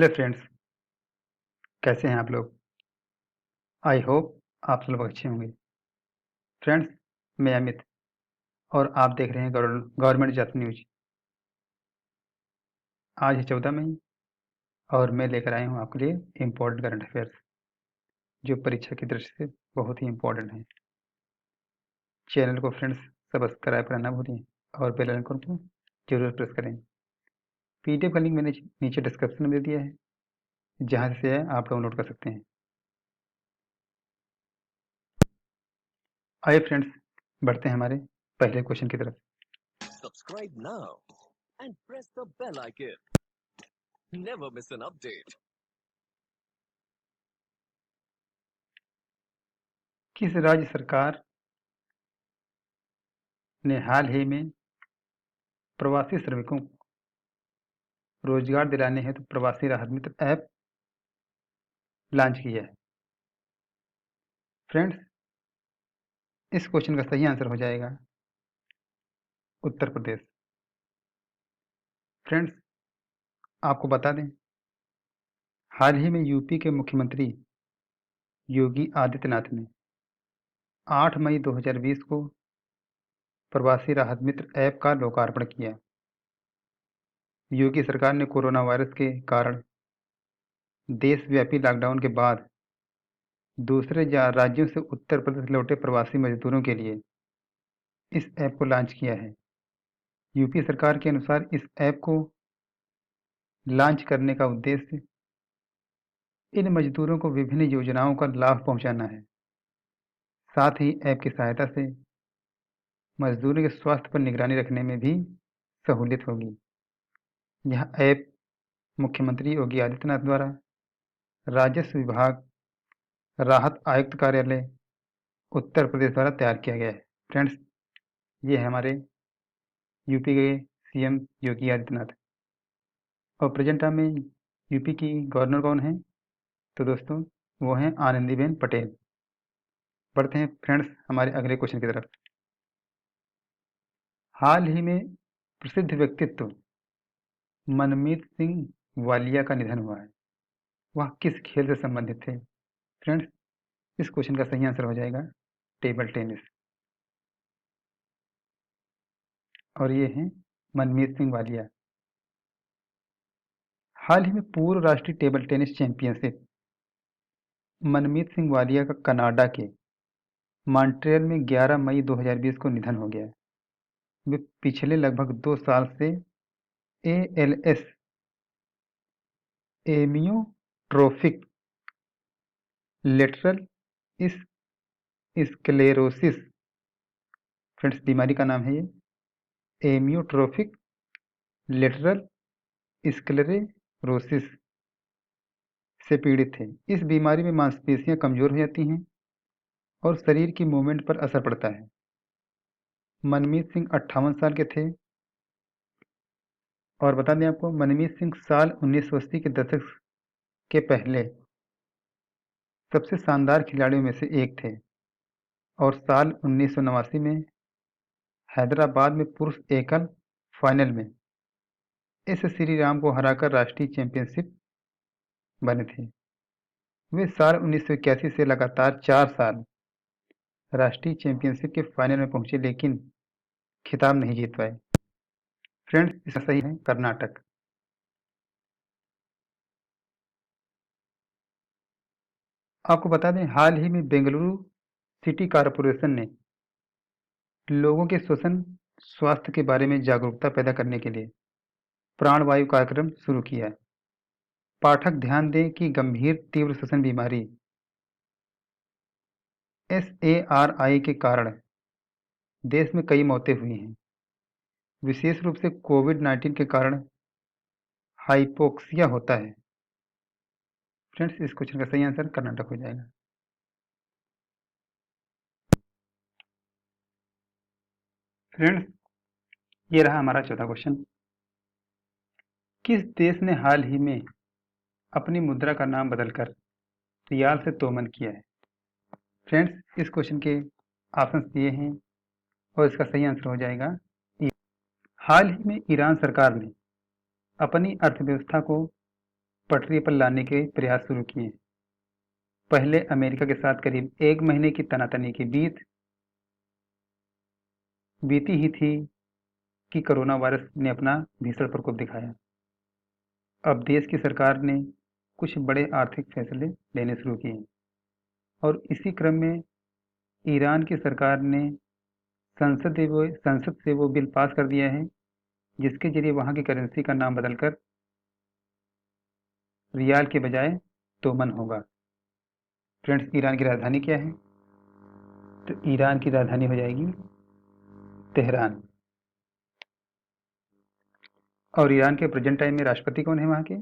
Hello friends, कैसे हैं आप लोग? आई होप आप सब लोग अच्छे होंगे। फ्रेंड्स, मैं अमित और आप देख रहे हैं गवर्नमेंट जात न्यूज। आज है 14 मई और मैं लेकर आया हूँ आपके लिए इम्पोर्टेंट करंट अफेयर्स जो परीक्षा की दृष्टि से बहुत ही इम्पोर्टेंट हैं। चैनल को फ्रेंड्स सब्सक्राइब करना भूलें और बेल आइकन को जरूर प्रेस करें। पीडीएफ का लिंक मैंने नीचे डिस्क्रिप्शन में दे दिया है, जहाँ से आप डाउनलोड कर सकते हैं। आइए फ्रेंड्स, बढ़ते हैं हमारे पहले क्वेश्चन की तरफ। Subscribe now and press the bell icon. Never miss an update. किस राज्य सरकार ने हाल ही में प्रवासी श्रमिकों को रोजगार दिलाने हेतु प्रवासी राहत मित्र ऐप लॉन्च किया है? फ्रेंड्स, इस क्वेश्चन का सही आंसर हो जाएगा उत्तर प्रदेश। फ्रेंड्स, आपको बता दें, हाल ही में यूपी के मुख्यमंत्री योगी आदित्यनाथ ने 8 मई 2020 को प्रवासी राहत मित्र ऐप का लोकार्पण किया। योगी सरकार ने कोरोना वायरस के कारण देशव्यापी लॉकडाउन के बाद दूसरे राज्यों से उत्तर प्रदेश लौटे प्रवासी मजदूरों के लिए इस ऐप को लॉन्च किया है। यूपी सरकार के अनुसार इस ऐप को लॉन्च करने का उद्देश्य इन मजदूरों को विभिन्न योजनाओं का लाभ पहुंचाना है। साथ ही ऐप की सहायता से मजदूरों के स्वास्थ्य पर निगरानी रखने में भी सहूलियत होगी। यह ऐप मुख्यमंत्री योगी आदित्यनाथ द्वारा राजस्व विभाग, राहत आयुक्त कार्यालय, उत्तर प्रदेश द्वारा तैयार किया गया है। फ्रेंड्स, ये है हमारे यूपी के सीएम योगी आदित्यनाथ। और प्रेजेंट टाइम में यूपी की गवर्नर कौन है? तो दोस्तों, वो हैं आनंदीबेन पटेल। बढ़ते हैं फ्रेंड्स हमारे अगले क्वेश्चन की तरफ। हाल ही में प्रसिद्ध व्यक्तित्व मनमीत सिंह वालिया का निधन हुआ है। वह किस खेल से संबंधित थे? फ्रेंड्स, इस क्वेश्चन का सही आंसर हो जाएगा टेबल टेनिस। और ये हैं मनमीत सिंह वालिया। हाल ही में पूर्व राष्ट्रीय टेबल टेनिस चैंपियनशिप मनमीत सिंह वालिया का कनाडा के मॉन्ट्रियल में 11 मई 2020 को निधन हो गया। वे पिछले लगभग 2 साल से ALS amyotrophic lateral sclerosis, friends बीमारी का नाम है ये, एमियोट्रोफिक लेटरल स्क्लेरोसिस से पीड़ित थे। इस बीमारी में मांसपेशियां कमजोर हो जाती हैं और शरीर की मूवमेंट पर असर पड़ता है। मनमीत सिंह 58 साल के थे। और बता दें आपको, मनमीत सिंह साल 1980 के दशक के पहले सबसे शानदार खिलाड़ियों में से एक थे और साल 1989 में हैदराबाद में पुरुष एकल फाइनल में एस श्रीराम को हराकर राष्ट्रीय चैंपियनशिप बने थे। वे साल 1981 से लगातार 4 साल राष्ट्रीय चैंपियनशिप के फाइनल में पहुंचे लेकिन खिताब नहीं जीत पाए। फ्रेंड्स, इसका सही है कर्नाटक। आपको बता दें, हाल ही में बेंगलुरु सिटी कॉरपोरेशन ने लोगों के श्वसन स्वास्थ्य के बारे में जागरूकता पैदा करने के लिए प्राणवायु कार्यक्रम शुरू किया है। पाठक ध्यान दें कि गंभीर तीव्र श्वसन बीमारी SARI के कारण देश में कई मौतें हुई हैं, विशेष रूप से कोविड-19 के कारण हाइपोक्सिया होता है। फ्रेंड्स, इस क्वेश्चन का सही आंसर कर्नाटक हो जाएगा। फ्रेंड्स, ये रहा हमारा चौथा क्वेश्चन। किस देश ने हाल ही में अपनी मुद्रा का नाम बदलकर रियाल से तोमन किया है? फ्रेंड्स, इस क्वेश्चन के ऑप्शंस दिए हैं और इसका सही आंसर हो जाएगा हाल ही में ईरान सरकार ने अपनी अर्थव्यवस्था को पटरी पर लाने के प्रयास शुरू किए। पहले अमेरिका के साथ करीब 1 महीने की तनातनी की बीती ही थी कि कोरोना वायरस ने अपना भीषण प्रकोप दिखाया। अब देश की सरकार ने कुछ बड़े आर्थिक फैसले लेने शुरू किए और इसी क्रम में ईरान की सरकार ने संसद से वो बिल पास कर दिया है जिसके जरिए वहाँ की करेंसी का नाम बदलकर रियाल के बजाय तोमन होगा। फ्रेंड्स, ईरान की राजधानी क्या है? तो ईरान की राजधानी हो जाएगी तेहरान। और ईरान के प्रेजेंट टाइम में राष्ट्रपति कौन है वहाँ के?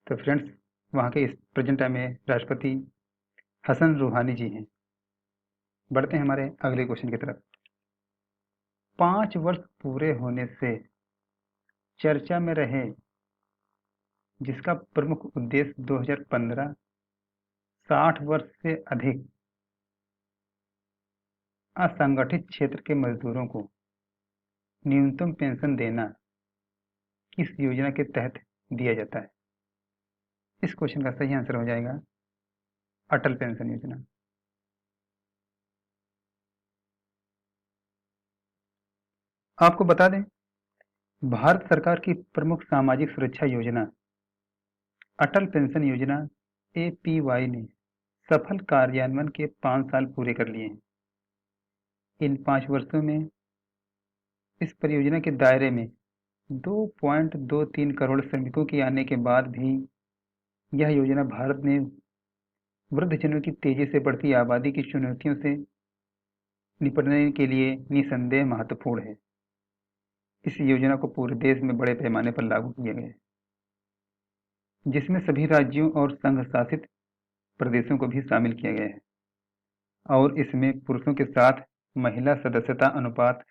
तो फ्रेंड्स, वहाँ के इस प्रेजेंट टाइम में राष्ट्रपति हसन रूहानी जी हैं। बढ़ते हैं हमारे अगले क्वेश्चन की तरफ। 5 वर्ष पूरे होने से चर्चा में रहे जिसका प्रमुख उद्देश्य 2015 60 वर्ष से अधिक असंगठित क्षेत्र के मजदूरों को न्यूनतम पेंशन देना किस योजना के तहत दिया जाता है? इस क्वेश्चन का सही आंसर हो जाएगा अटल पेंशन योजना। आपको बता दें, भारत सरकार की प्रमुख सामाजिक सुरक्षा योजना अटल पेंशन योजना एपीवाई ने सफल कार्यान्वयन के 5 साल पूरे कर लिए हैं। इन 5 वर्षों में इस परियोजना के दायरे में 2.23 करोड़ श्रमिकों के आने के बाद भी यह योजना भारत में वृद्धजनों की तेजी से बढ़ती आबादी की चुनौतियों से निपटने के लिए निसंदेह महत्वपूर्ण है। इस योजना को पूरे देश में बड़े पैमाने पर लागू किया गया है, जिसमें सभी राज्यों और संघ शासित प्रदेशों को भी शामिल किया गया है और इसमें पुरुषों के साथ महिला सदस्यता अनुपात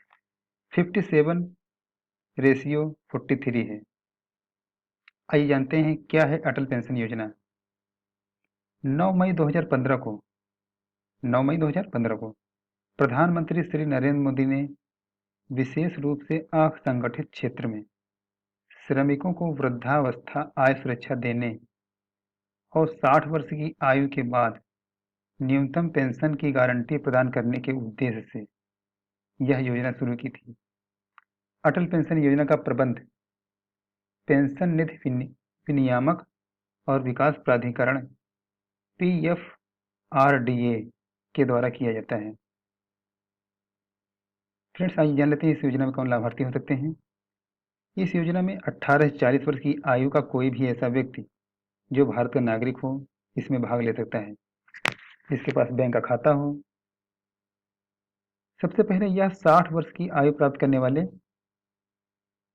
57:43 है। आइए जानते हैं क्या है अटल पेंशन योजना। 9 मई 2015 को 9 मई 2015 को प्रधानमंत्री श्री नरेंद्र मोदी ने विशेष रूप से असंगठित क्षेत्र में श्रमिकों को वृद्धावस्था आय सुरक्षा देने और 60 वर्ष की आयु के बाद न्यूनतम पेंशन की गारंटी प्रदान करने के उद्देश्य से यह योजना शुरू की थी। अटल पेंशन योजना का प्रबंध पेंशन निधि विनियामक और विकास प्राधिकरण पीएफआरडीए के द्वारा किया जाता है। फ्रेंड्स, आइए जान लेते हैं इस योजना में कौन लाभार्थी हो सकते हैं। इस योजना में 18 से 40 वर्ष की आयु का कोई भी ऐसा व्यक्ति जो भारत का नागरिक हो इसमें भाग ले सकता है, जिसके पास बैंक का खाता हो। सबसे पहले यह 60 वर्ष की आयु प्राप्त करने वाले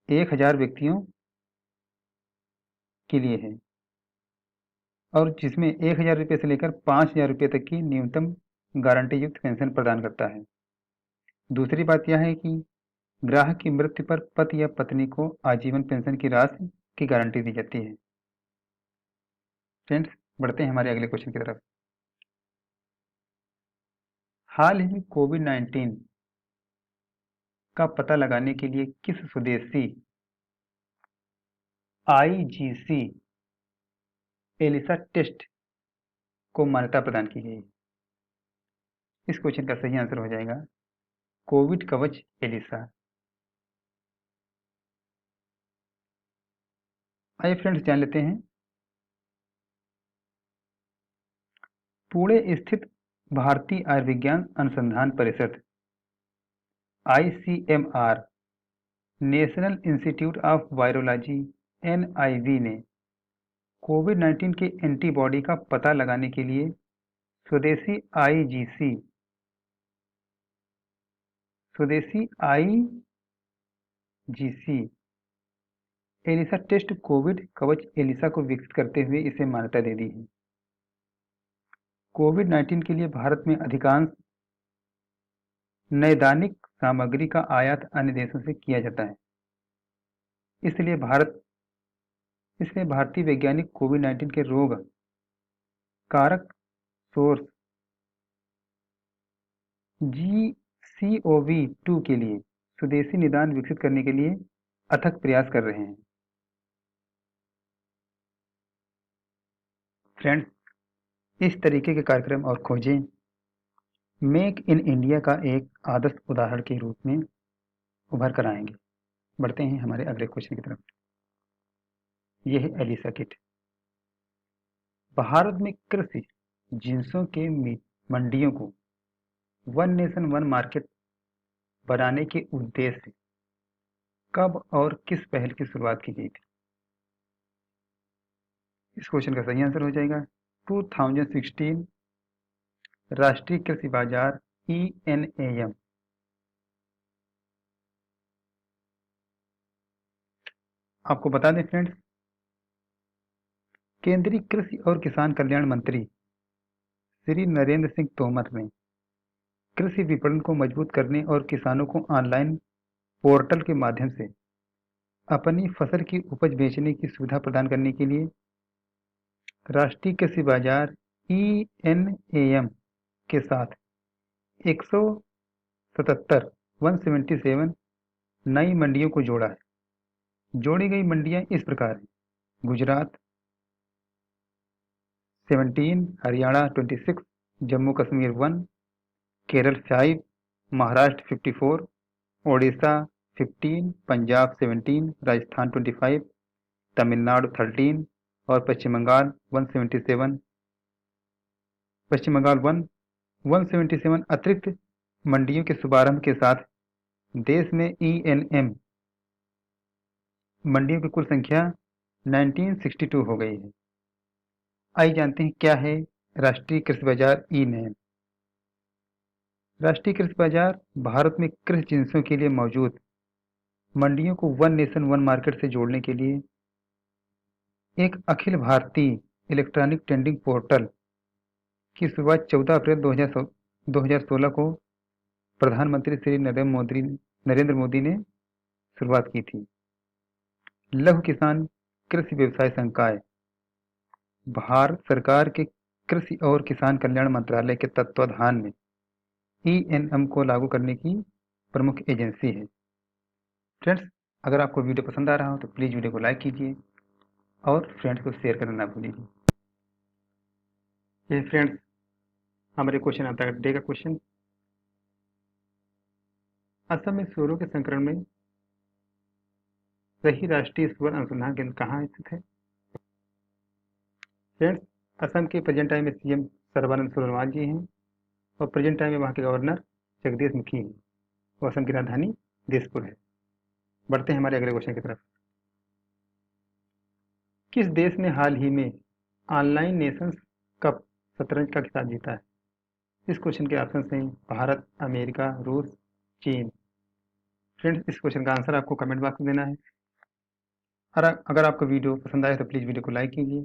1000 व्यक्तियों के लिए है और जिसमें 1000 रुपये से लेकर 5000 रुपये तक की न्यूनतम गारंटी युक्त पेंशन प्रदान करता है। दूसरी बात यह है कि ग्राहक की मृत्यु पर पति या पत्नी को आजीवन पेंशन की राशि की गारंटी दी जाती है। फ्रेंड्स, बढ़ते हैं हमारे अगले क्वेश्चन की तरफ। हाल ही में कोविड-19 का पता लगाने के लिए किस स्वदेशी आईजीसी एलिसा टेस्ट को मान्यता प्रदान की गई? इस क्वेश्चन का सही आंसर हो जाएगा कोविड कवच एलिसा। आइए फ्रेंड्स, जान लेते हैं पुणे स्थित भारतीय आयुर्विज्ञान अनुसंधान परिषद ICMR national institute of virology NIV ने कोविड-19 के एंटीबॉडी का पता लगाने के लिए स्वदेशी आईजीसी एलिसा टेस्ट कोविड कवच एलिसा को विकसित करते हुए इसे मान्यता दे दी है। कोविड-19 के लिए भारत में अधिकांश नैदानिक सामग्री का आयात अन्य देशों से किया जाता है। इसलिए भारतीय वैज्ञानिक कोविड-19 के रोग कारक सोर्स GCOV2 के लिए स्वदेशी निदान विकसित करने के लिए अथक प्रयास कर रहे हैं। फ्रेंड्स, इस तरीके के कार्यक्रम और खोजें मेक इन इंडिया का एक आदर्श उदाहरण के रूप में उभर कर आएंगे। बढ़ते हैं हमारे अगले क्वेश्चन की तरफ। ये है एलिसा किट। भारत में कृषि जिंसों के मंडियों को वन नेशन वन मार्केट बनाने के उद्देश्य से कब और किस पहल की शुरुआत की गई थी? इस क्वेश्चन का सही आंसर हो जाएगा 2016 राष्ट्रीय कृषि बाजार ENAM। आपको बता दें फ्रेंड्स, केंद्रीय कृषि और किसान कल्याण मंत्री श्री नरेंद्र सिंह तोमर ने कृषि विपणन को मजबूत करने और किसानों को ऑनलाइन पोर्टल के माध्यम से अपनी फसल की उपज बेचने की सुविधा प्रदान करने के लिए राष्ट्रीय कृषि बाजार ENAM के साथ 177 177 नई मंडियों को जोड़ा है। जोड़ी गई मंडियां इस प्रकार हैं: गुजरात 17, हरियाणा 26, जम्मू कश्मीर 1, केरल 5, महाराष्ट्र 54, ओडिशा 15, पंजाब 17, राजस्थान 25, तमिलनाडु 13 और पश्चिम बंगाल 177। पश्चिम बंगाल 177 अतिरिक्त मंडियों के शुभारंभ के साथ देश में ENAM मंडियों की कुल संख्या 1962 हो गई है। आइए जानते हैं क्या है राष्ट्रीय कृषि बाजार ENAM। राष्ट्रीय कृषि बाजार भारत में कृषि जिंसों के लिए मौजूद मंडियों को वन नेशन वन मार्केट से जोड़ने के लिए एक Akhil Bharatiya electronic tending portal की शुरुआत 14 अप्रैल 2016 को प्रधानमंत्री श्री नरेंद्र मोदी ने शुरुआत की थी। लघु किसान कृषि व्यवसाय संकाय भारत सरकार के कृषि और किसान कल्याण मंत्रालय के तत्वाधान में ENAM को लागू करने की प्रमुख एजेंसी है। फ्रेंड्स, अगर आपको वीडियो पसंद आ रहा हो तो प्लीज़ वीडियो को लाइक कीजिए और फ्रेंड्स को शेयर करना ना भूलिए। ये फ्रेंड्स हमारे क्वेश्चन आता है डे का क्वेश्चन। असम में सूअरों के संकरण में सही राष्ट्रीय सूअर अनुसंधान केंद्र कहाँ स्थित है? फ्रेंड्स, असम के प्रेजेंट टाइम में CM सर्बानंद सोनोवाल जी हैं और प्रेजेंट टाइम में वहाँ के गवर्नर जगदीश मुखी हैं। और असम की राजधानी दिसपुर है। बढ़ते हैं हमारे अगले क्वेश्चन की तरफ। किस देश ने हाल ही में ऑनलाइन नेशंस कप शतरंज का खिताब जीता है? इस क्वेश्चन के ऑप्शन हैं भारत, अमेरिका, रूस, चीन। फ्रेंड्स, इस क्वेश्चन का आंसर आपको कमेंट बॉक्स में देना है। और अगर आपको वीडियो पसंद आए तो प्लीज़ वीडियो को लाइक कीजिए